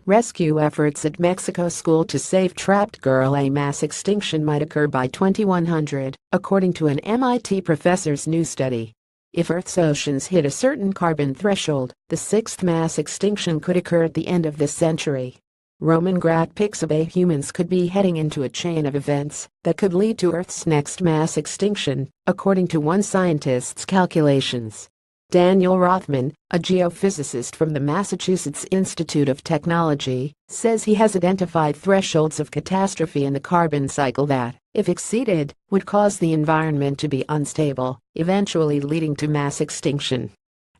Rescue efforts at Mexico school to save trapped girl. A mass extinction might occur by 2100, according to an MIT professor's new study. If Earth's oceans hit a certain carbon threshold, the sixth mass extinction could occur at the end of this century. Roman grad pixabay humans could be heading into a chain of events that could lead to Earth's next mass extinction, according to one scientist's calculations. Daniel Rothman, a geophysicist from the Massachusetts Institute of Technology, says he has identified thresholds of catastrophe in the carbon cycle that, if exceeded, would cause the environment to be unstable, eventually leading to mass extinction.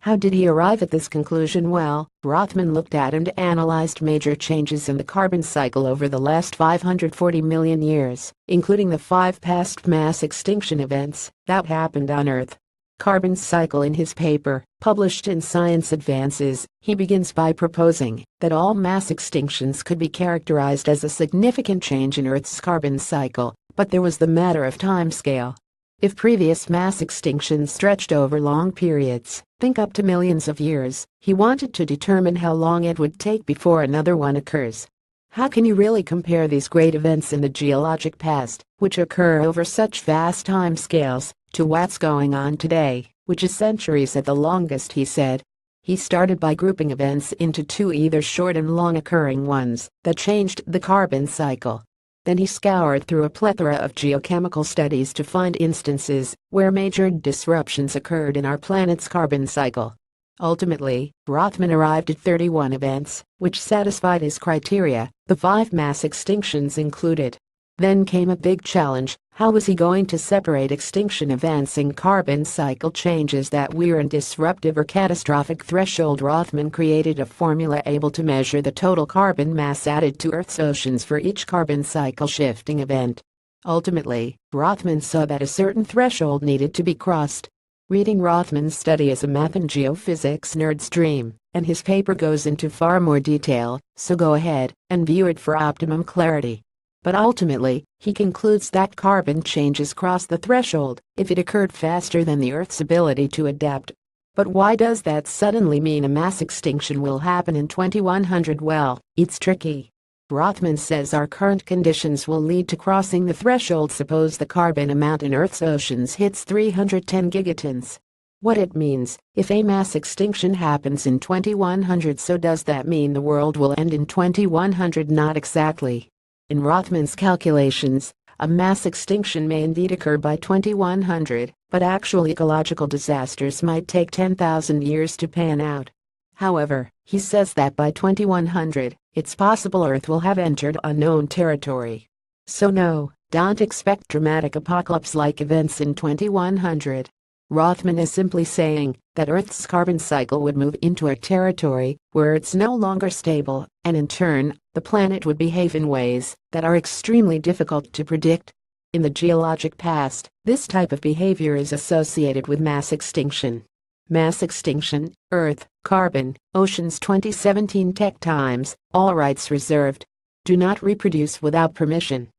How did he arrive at this conclusion? Well, Rothman looked at and analyzed major changes in the carbon cycle over the last 540 million years, including the 5 past mass extinction events that happened on Earth. Carbon cycle. In his paper, published in Science Advances, he begins by proposing that all mass extinctions could be characterized as a significant change in Earth's carbon cycle, but there was the matter of timescale. If previous mass extinctions stretched over long periods, think up to millions of years, he wanted to determine how long it would take before another one occurs. How can you really compare these great events in the geologic past, which occur over such vast timescales, to what's going on today, which is centuries at the longest, he said. He started by grouping events into 2 either short and long occurring ones that changed the carbon cycle. Then he scoured through a plethora of geochemical studies to find instances where major disruptions occurred in our planet's carbon cycle. Ultimately, Rothman arrived at 31 events, which satisfied his criteria, the 5 mass extinctions included. Then came a big challenge. How was he going to separate extinction events and carbon cycle changes that were in disruptive or catastrophic threshold? Rothman created a formula able to measure the total carbon mass added to Earth's oceans for each carbon cycle shifting event. Ultimately, Rothman saw that a certain threshold needed to be crossed. Reading Rothman's study is a math and geophysics nerd's dream, and his paper goes into far more detail, so go ahead and view it for optimum clarity. But ultimately, he concludes that carbon changes cross the threshold if it occurred faster than the Earth's ability to adapt. But why does that suddenly mean a mass extinction will happen in 2100? Well, it's tricky. Rothman says our current conditions will lead to crossing the threshold. Suppose the carbon amount in Earth's oceans hits 310 gigatons. What it means, if a mass extinction happens in 2100, so does that mean the world will end in 2100? Not exactly. In Rothman's calculations, a mass extinction may indeed occur by 2100, but actual ecological disasters might take 10,000 years to pan out. However, he says that by 2100, it's possible Earth will have entered unknown territory. So no, don't expect dramatic apocalypse-like events in 2100. Rothman is simply saying that Earth's carbon cycle would move into a territory where it's no longer stable, and in turn, the planet would behave in ways that are extremely difficult to predict. In the geologic past, this type of behavior is associated with mass extinction. Mass extinction, Earth, carbon, oceans. 2017 Tech Times, all rights reserved. Do not reproduce without permission.